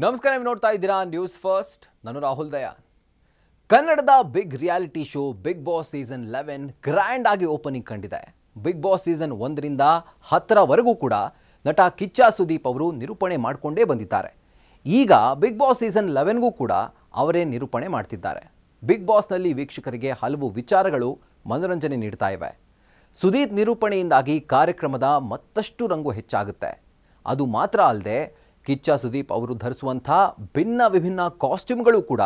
ನಮಸ್ಕಾರ, ನೀವು ನೋಡ್ತಾ ಇದ್ದೀರಾ ನ್ಯೂಸ್ ಫಸ್ಟ್. ನಾನು ರಾಹುಲ್ ದಯಾನ್. ಕನ್ನಡದ Bigg reality show Bigg Boss season 11 grand ಆಗಿ ಓಪನಿಂಗ್ ಕಂಡಿದೆ. ಬಿಗ್ ಬಾಸ್ ಸೀಸನ್ 1ರಿಂದ 10ರವರೆಗೂ ಕೂಡ ನಟ ಕಿಚ್ಚ ಸುದೀಪ್ ಅವರು ನಿರೂಪಣೆ ಮಾಡಿಕೊಂಡೇ ಬಂದಿದ್ದಾರೆ. ಈಗ ಬಿಗ್ ಬಾಸ್ ಸೀಸನ್ 11ಗೂ ಕೂಡ ಅವರೇ ನಿರೂಪಣೆ ಮಾಡ್ತಿದ್ದಾರೆ. ಬಿಗ್ ಬಾಸ್ನಲ್ಲಿ ವೀಕ್ಷಕರಿಗೆ ಹಲವು ವಿಚಾರಗಳು ಮನೋರಂಜನೆ ನೀಡ್ತಾ ಇವೆ. ಸುದೀಪ್ ನಿರೂಪಣೆಯಿಂದಾಗಿ ಕಾರ್ಯಕ್ರಮದ ಮತ್ತಷ್ಟು ರಂಗು ಹೆಚ್ಚಾಗುತ್ತೆ. ಅದು ಮಾತ್ರ ಅಲ್ಲದೆ ಕಿಚ್ಚ ಸುದೀಪ್ ಅವರು ಧರಿಸುವಂಥ ಭಿನ್ನ ವಿಭಿನ್ನ ಕಾಸ್ಟ್ಯೂಮ್ಗಳು ಕೂಡ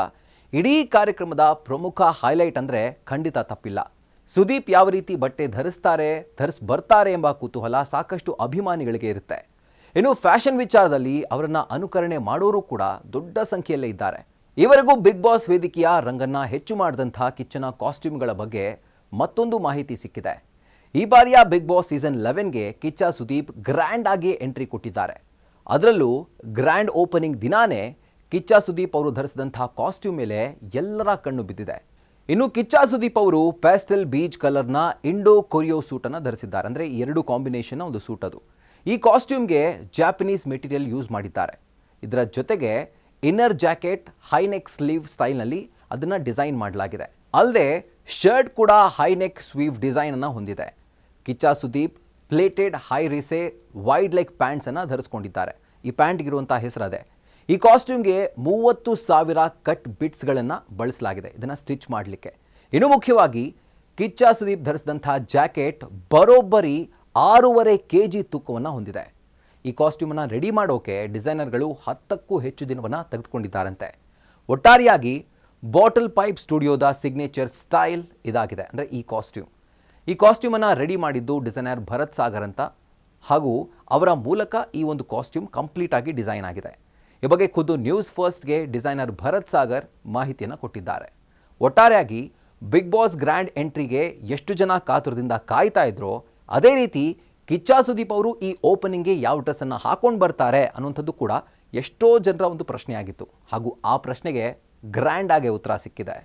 ಇಡೀ ಕಾರ್ಯಕ್ರಮದ ಪ್ರಮುಖ ಹೈಲೈಟ್ ಅಂದರೆ ಖಂಡಿತ ತಪ್ಪಿಲ್ಲ. ಸುದೀಪ್ ಯಾವ ರೀತಿ ಬಟ್ಟೆ ಬರ್ತಾರೆ ಎಂಬ ಕುತೂಹಲ ಸಾಕಷ್ಟು ಅಭಿಮಾನಿಗಳಿಗೆ ಇರುತ್ತೆ. ಇನ್ನು ಫ್ಯಾಷನ್ ವಿಚಾರದಲ್ಲಿ ಅವರನ್ನು ಅನುಕರಣೆ ಮಾಡೋರು ಕೂಡ ದೊಡ್ಡ ಸಂಖ್ಯೆಯಲ್ಲೇ ಇದ್ದಾರೆ. ಇವರೆಗೂ ಬಿಗ್ ಬಾಸ್ ವೇದಿಕೆಯ ರಂಗನ್ನ ಹೆಚ್ಚು ಮಾಡಿದಂಥ ಕಿಚ್ಚನ ಕಾಸ್ಟ್ಯೂಮ್ಗಳ ಬಗ್ಗೆ ಮತ್ತೊಂದು ಮಾಹಿತಿ ಸಿಕ್ಕಿದೆ. ಈ ಬಾರಿಯ ಬಿಗ್ ಬಾಸ್ ಸೀಸನ್ 11ಗೆ ಕಿಚ್ಚ ಸುದೀಪ್ ಗ್ರ್ಯಾಂಡ್ ಆಗಿ ಎಂಟ್ರಿ ಕೊಟ್ಟಿದ್ದಾರೆ. ಅದರಲ್ಲೂ ಗ್ರ್ಯಾಂಡ್ ಓಪನಿಂಗ್ ದಿನಾನೇ ಕಿಚ್ಚ ಸುದೀಪ್ ಅವರು ಧರಿಸಿದಂಥ ಕಾಸ್ಟ್ಯೂಮ್ ಮೇಲೆ ಎಲ್ಲರ ಕಣ್ಣು ಬಿದ್ದಿದೆ. ಇನ್ನು ಕಿಚ್ಚ ಸುದೀಪ್ ಅವರು ಪ್ಯಾಸ್ಟೆಲ್ ಬೀಚ್ ಕಲರ್ನ ಇಂಡೋ ಕೊರಿಯೋ ಸೂಟನ್ನು ಧರಿಸಿದ್ದಾರೆ. ಅಂದರೆ ಎರಡು ಕಾಂಬಿನೇಷನ್ನ ಒಂದು ಸೂಟ್ ಅದು. ಈ ಕಾಸ್ಟ್ಯೂಮ್ಗೆ ಜಾಪನೀಸ್ ಮೆಟೀರಿಯಲ್ ಯೂಸ್ ಮಾಡಿದ್ದಾರೆ. ಇದರ ಜೊತೆಗೆ ಇನ್ನರ್ ಜಾಕೆಟ್ ಹೈನೆಕ್ ಸ್ಲೀವ್ ಸ್ಟೈಲ್ನಲ್ಲಿ ಅದನ್ನು ಡಿಸೈನ್ ಮಾಡಲಾಗಿದೆ. ಅಲ್ಲದೆ ಶರ್ಟ್ ಕೂಡ ಹೈನೆಕ್ ಸ್ಲೀವ್ ಡಿಸೈನನ್ನು ಹೊಂದಿದೆ. Kichcha Sudeep pleated high rise wide leg ಪ್ಯಾಂಟ್ಸನ್ನು ಧರಿಸ್ಕೊಂಡಿದ್ದಾರೆ. ಈ ಪ್ಯಾಂಟ್ಗಿರುವಂಥ ಹೆಸರದೆ. ಈ ಕಾಸ್ಟ್ಯೂಮ್ಗೆ 30,000 ಕಟ್ ಬಿಟ್ಸ್ಗಳನ್ನು ಬಳಸಲಾಗಿದೆ ಇದನ್ನು ಸ್ಟಿಚ್ ಮಾಡಲಿಕ್ಕೆ. ಇನ್ನು ಮುಖ್ಯವಾಗಿ ಕಿಚ್ಚ ಸುದೀಪ್ ಧರಿಸಿದಂಥ ಜಾಕೆಟ್ ಬರೋಬ್ಬರಿ 6.5 kg ತೂಕವನ್ನು ಹೊಂದಿದೆ. ಈ ಕಾಸ್ಟ್ಯೂಮನ್ನು ರೆಡಿ ಮಾಡೋಕೆ ಡಿಸೈನರ್ಗಳು 10ಕ್ಕೂ ಹೆಚ್ಚು ದಿನವನ್ನು ತೆಗೆದುಕೊಂಡಿದ್ದಾರಂತೆ. ಒಟ್ಟಾರೆಯಾಗಿ ಬಾಟಲ್ ಪೈಪ್ ಸ್ಟುಡಿಯೋದ ಸಿಗ್ನೇಚರ್ ಸ್ಟೈಲ್ ಇದಾಗಿದೆ. ಅಂದರೆ ಈ ಕಾಸ್ಟ್ಯೂಮನ್ನು ರೆಡಿ ಮಾಡಿದ್ದು ಡಿಸೈನರ್ ಭರತ್ ಸಾಗರ್ ಅಂತ. ಹಾಗೂ ಅವರ ಮೂಲಕ ಈ ಒಂದು ಕಾಸ್ಟ್ಯೂಮ್ ಕಂಪ್ಲೀಟ್ ಆಗಿ ಡಿಸೈನ್ ಆಗಿದೆ. ಈ ಬಗ್ಗೆ ಖುದ್ದು ನ್ಯೂಸ್ ಫಸ್ಟ್ಗೆ ಡಿಸೈನರ್ ಭರತ್ ಸಾಗರ್ ಮಾಹಿತಿಯನ್ನು ಕೊಟ್ಟಿದ್ದಾರೆ. ಒಟ್ಟಾರೆಯಾಗಿ ಬಿಗ್ ಬಾಸ್ ಗ್ರ್ಯಾಂಡ್ ಎಂಟ್ರಿಗೆ ಎಷ್ಟು ಜನ ಕಾತುರದಿಂದ ಕಾಯ್ತಾ ಇದ್ರೋ ಅದೇ ರೀತಿ ಕಿಚ್ಚ ಸುದೀಪ್ ಅವರು ಈ ಓಪನಿಂಗ್ಗೆ ಯಾವ ಡ್ರೆಸ್ಸನ್ನು ಹಾಕೊಂಡು ಬರ್ತಾರೆ ಅನ್ನುವಂಥದ್ದು ಕೂಡ ಎಷ್ಟೋ ಜನರ ಒಂದು ಪ್ರಶ್ನೆಯಾಗಿತ್ತು. ಹಾಗೂ ಆ ಪ್ರಶ್ನೆಗೆ ಗ್ರ್ಯಾಂಡ್ ಆಗಿ ಉತ್ತರ ಸಿಕ್ಕಿದೆ.